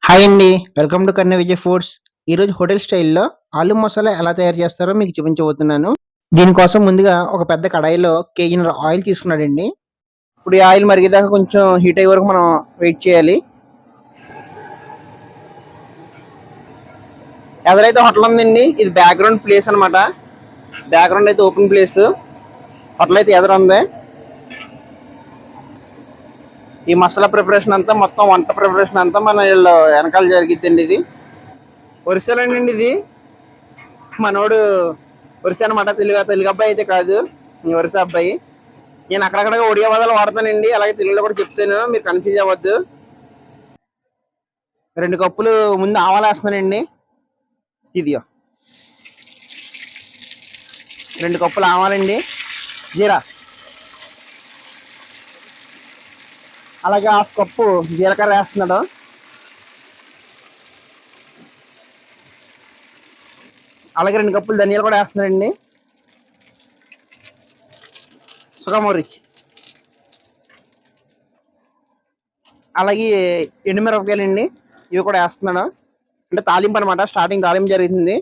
Hi అండి. Welcome to Karna Vijay foods. ఈరోజు hotel స్టైల్‌లో ఆలు మసాలా ఎలా తయారు చేస్తారో మీకు చూపించబోతున్నాను. దీనికోసం ముందుగా ఒక పెద్ద కడాయిలో కేజీన్నర ఆయిల్ తీసుకున్నాడండి. ఇప్పుడు ఈ ఆయిల్ మరిగేదాకా కొంచెం హీట్ అయ్యే వరకు మనం వెయిట్ చేయాలి. ఎదురైతే హోటల్ ఉందండి. ఇది బ్యాక్గ్రౌండ్ ప్లేస్ అనమాట. బ్యాక్గ్రౌండ్ అయితే ఓపెన్ ప్లేస్. హోటల్ అయితే ఎదురు ఉంది. ఈ మసాలా ప్రిపరేషన్ అంతా మొత్తం వంట ప్రిపరేషన్ అంతా మన వీళ్ళు వెనకాల జరిగిద్దండి. ఇది ఒరిస్సాలోనండి. ఇది మనోడు ఒరిస్సా అనమాట. తెలుగు అబ్బాయి అయితే కాదు, ఒరిస్సా అబ్బాయి. నేను అక్కడక్కడ ఒడియా పదాలు వాడతానండి, అలాగే తెలుగులో కూడా చెప్తాను, మీరు కన్ఫ్యూజ్ అవ్వద్దు. 2 కప్పులు ముందు ఆవాలు వేస్తున్నానండి. ఇదియో 2 కప్పులు ఆవాలండి. జీరా, అలాగే 1/2 కప్పు జీలకర్ర వేస్తున్నాడు. అలాగే 2 కప్పులు ధనియాలు కూడా వేస్తున్నాడండి. సుగమోరిచి, అలాగే ఎండుమిరపకాయలండి, ఇవి కూడా వేస్తున్నాడు. అంటే తాలింపు అనమాట. స్టార్టింగ్ తాలింపు జరుగుతుంది.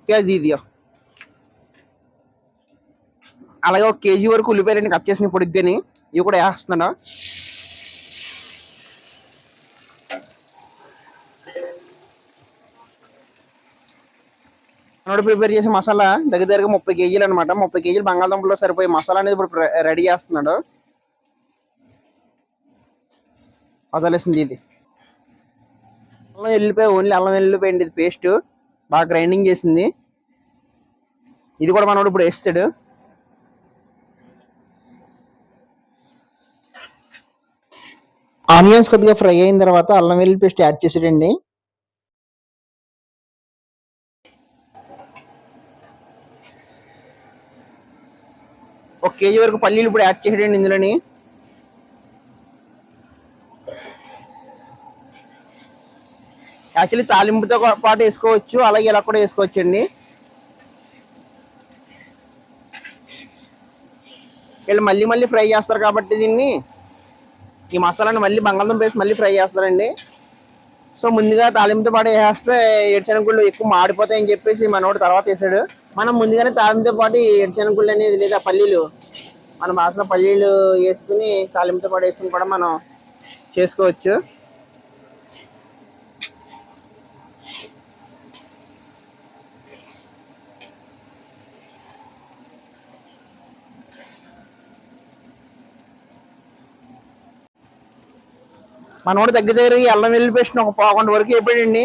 ఇదియో అలాగే 1 కేజీ వరకు ఉల్లిపాయలని కట్ చేసిన పొడిగ్గాని ఇవి కూడా వేస్తున్నాడు. మనోడు ప్రిపేర్ చేసే మసాలా దగ్గరగా 30 కేజీలు అనమాట. 30 కేజీలు బంగాళదుంపలో సరిపోయే మసాలా అనేది ఇప్పుడు రెడీ చేస్తున్నాడు. వదలేసింది ఇది అల్లం వెల్లిపాయ, ఓన్లీ అల్లం వెల్లిపాయ అండి. ఇది పేస్ట్ బాగా గ్రైండింగ్ చేసింది. ఇది కూడా మనోడు ఇప్పుడు వేస్తాడు. ఆనియన్స్ కొద్దిగా ఫ్రై అయిన తర్వాత అల్లం వెల్లుల్లి పేస్ట్ యాడ్ చేసాడండి. ఒక కేజీ వరకు పల్లీలు ఇప్పుడు యాడ్ చేసాడండి ఇందులోని. యాక్చువల్లీ తాలింపుతో పాటు వేసుకోవచ్చు, అలాగే ఇలా కూడా వేసుకోవచ్చు అండి. వీళ్ళు మళ్ళీ మళ్ళీ ఫ్రై చేస్తారు కాబట్టి దీన్ని, ఈ మసాలాని మళ్ళీ బంగాళదుంప వేసి మళ్ళీ ఫ్రై చేస్తారండి. సో ముందుగా తాలింపుతో పాటు వేస్తే ఏడుశనగగుళ్ళు ఎక్కువ మాడిపోతాయని చెప్పేసి మనోడు తర్వాత వేసాడు. మనం ముందుగానే తాలింపుతో పాటు ఏడుశనగగుళ్ళు అనేది లేదా పల్లీలు, మనం వాసన పల్లీలు వేసుకుని తాలింపుతో పాటు వేసుకుని కూడా మనం చేసుకోవచ్చు. మనోడు దగ్గర ఈ అల్లం వెల్లుల్లి పేస్ట్ ఒక 1/4 గంట వరకు అయిపోయాడండి.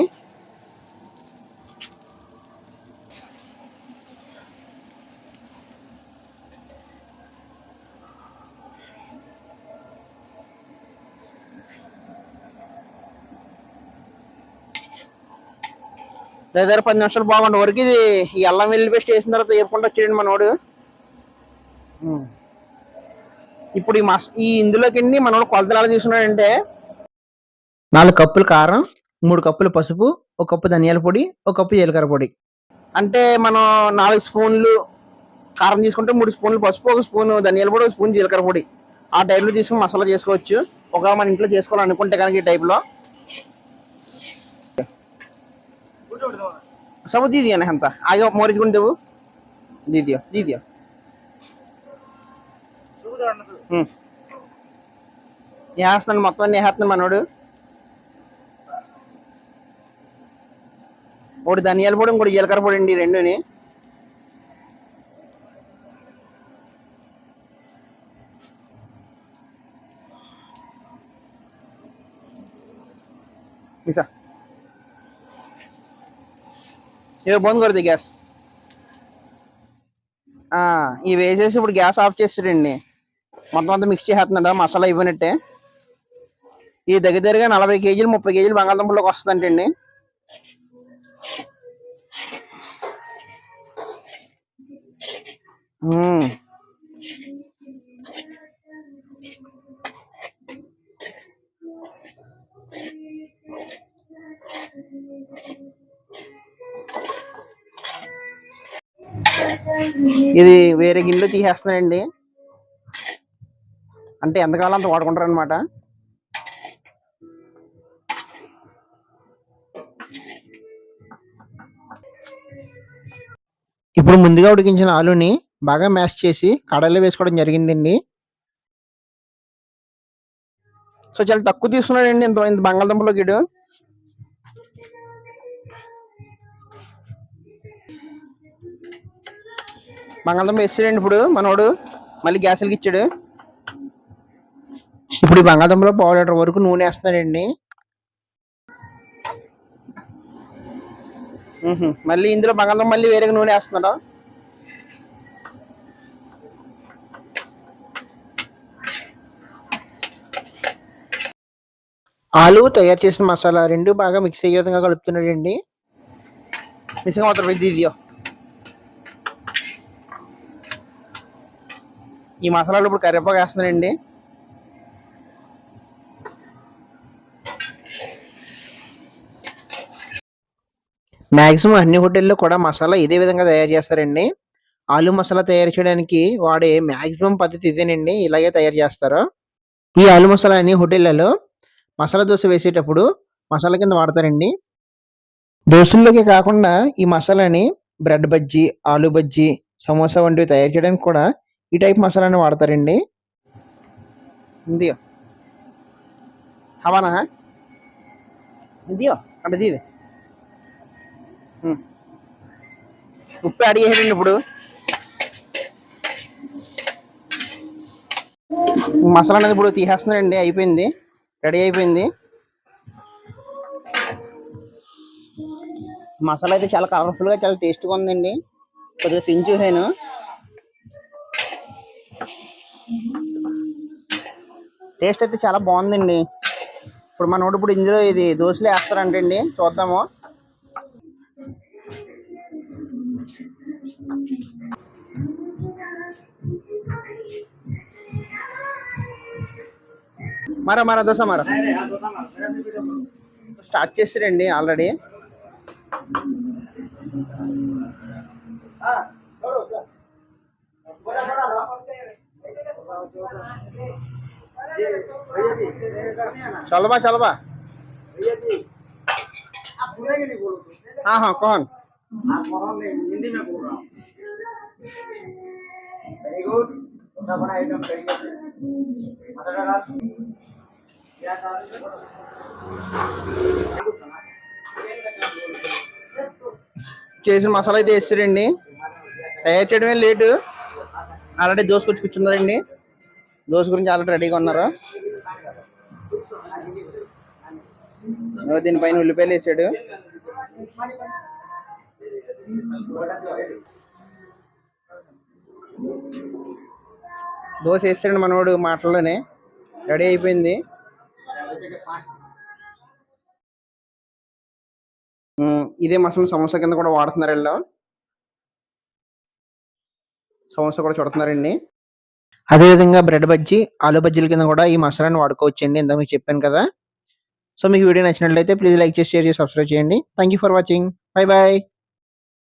దగ్గర 10 నిమిషాలు 1/4 గంట వరకు ఇది ఈ అల్లం వెల్లుల్లి పేస్ట్ వేసిన తర్వాత ఏరుకుంటూ వచ్చాడండి మనోడు. ఇప్పుడు ఈ ఇందులోకి మనోడు కొలతలు ఎలా తీసుకున్నాడంటే 4 కప్పులు కారం, 3 కప్పులు పసుపు, 1 కప్పు ధనియాల పొడి, 1 కప్పు జీలకర్ర పొడి. అంటే మనం 4 స్పూన్లు కారం తీసుకుంటే 3 స్పూన్లు పసుపు, 1 స్పూన్ ధనియాల పొడి, 1 స్పూన్ జీలకర్ర పొడి. ఆ టైప్లో తీసుకుని మసాలా చేసుకోవచ్చు. ఒకవేళ మన ఇంట్లో చేసుకోవాలనుకుంటే కనుక ఈ టైప్లో. सब दीजिए ना हम आगे मोरिच गुण देव दी दियो వేస్తున్నాను మొత్తం అన్ని వేస్తున్నాను మనోడు. ఒకటి ధనియాల పొడి, ఇంకోటి జీలకర్ర పొడి అండి, రెండుని. ఇవి బంద్ కొడది గ్యాస్. ఇవి వేసేసి ఇప్పుడు గ్యాస్ ఆఫ్ చేస్తాడండి. మొత్తం అంతా మిక్స్ చేస్తున్నాడు మసాలా ఇవ్వనట్టే. ఈ దగ్గరగా 40 కేజీలు 30 కేజీలు బంగాళదుంపలోకి వస్తుందంటండి. ఇది వేరే గిన్నెలో తీసేస్తున్నాడండి. అంటే ఎంతకాలం అంత వాడుకుంటారు అనమాట. ఇప్పుడు ముందుగా ఉడికించిన ఆలుని బాగా మ్యాష్ చేసి కడాయిలో వేసుకోవడం జరిగిందండి. సో చాలా తక్కువ తీసుకున్నాడండి ఇంత బంగాళదుంపలో గిడు. బంగాళదుంప వేసాడండి ఇప్పుడు మనోడు, మళ్ళీ గ్యాస్ వెలిగించాడు. ఇప్పుడు ఈ బంగాళదుంపలో 1/2 లీటర్ వరకు నూనె వేస్తున్నాడండి. మళ్ళీ ఇందులో బంగాళదుంప మళ్ళీ వేరే నూనె వేస్తున్నాడు. ఆలు తయారు చేసిన మసాలా రెండు బాగా మిక్స్ అయ్యే విధంగా కలుపుతున్నాడండి. మిస్గా మాత్రం ఇదియో ఈ మసాలాలు ఇప్పుడు కరివేపాకు వేస్తున్నాడండి. మ్యాక్సిమం అన్ని హోటల్లో కూడా మసాలా ఇదే విధంగా తయారు చేస్తారండి. ఆలు మసాలా తయారు చేయడానికి వాడే మ్యాక్సిమం పద్ధతి ఇదేనండి, ఇలాగే తయారు చేస్తారు. ఈ ఆలు మసాలా అన్ని హోటళ్లలో మసాలా దోశ వేసేటప్పుడు మసాలా కింద వాడతారండి. దోశల్లోకి కాకుండా ఈ మసాలాని బ్రెడ్ బజ్జీ, ఆలు బజ్జీ, సమోసా వంటివి తయారు చేయడానికి కూడా ఈ టైప్ మసాలాని వాడతారండి. ఇందియో హవానా ఇందియో అంటే ఇది ఉప్పు యాడ్ చేసాడండి. ఇప్పుడు మసాలా అనేది ఇప్పుడు తీసేస్తున్నాడండి. అయిపోయింది, రెడీ అయిపోయింది. మసాలా అయితే చాలా కలర్ఫుల్ గా చాలా టేస్ట్గా ఉందండి. కొద్దిగా తిని చూసాను, టేస్ట్ అయితే చాలా బాగుందండి. ఇప్పుడు మనోడు ఇప్పుడు ఇందులో ఇది దోశలు వేస్తారంటండి, చూద్దాము. మరా దోశ స్టార్ట్ చేసారండి ఆల్రెడీ. चलो बा हाँ कौन हिंदी में बोल रहा हूँ। वेरी गुड, बड़ा आइटम చేసిన మసాలా అయితే వేస్తారండి. తయారు చేయడమే లేటు, ఆల్రెడీ దోశ వచ్చి కూర్చున్నారండి. దోశ గురించి ఆల్రెడీ రెడీగా ఉన్నారు. దీనిపైన ఉల్లిపాయలు వేసాడు. దోశ వేసాడు మనోడు మాటల్లోనే, రెడీ అయిపోయింది. ఇదే మసాలా సమోసా కింద కూడా వాడుతున్నారు. వీళ్ళు సమోసా కూడా చుడుతున్నారండి. అదేవిధంగా బ్రెడ్ బజ్జీ, ఆలు బజ్జీల కింద కూడా ఈ మసాలాని వాడుకోవచ్చండి. ఇందాక మీకు చెప్పాను కదా. సో మీకు వీడియో నచ్చినట్లయితే ప్లీజ్ లైక్ చేసి, షేర్ చేసి, సబ్స్క్రైబ్ చేయండి. Thank you for watching. Bye bye.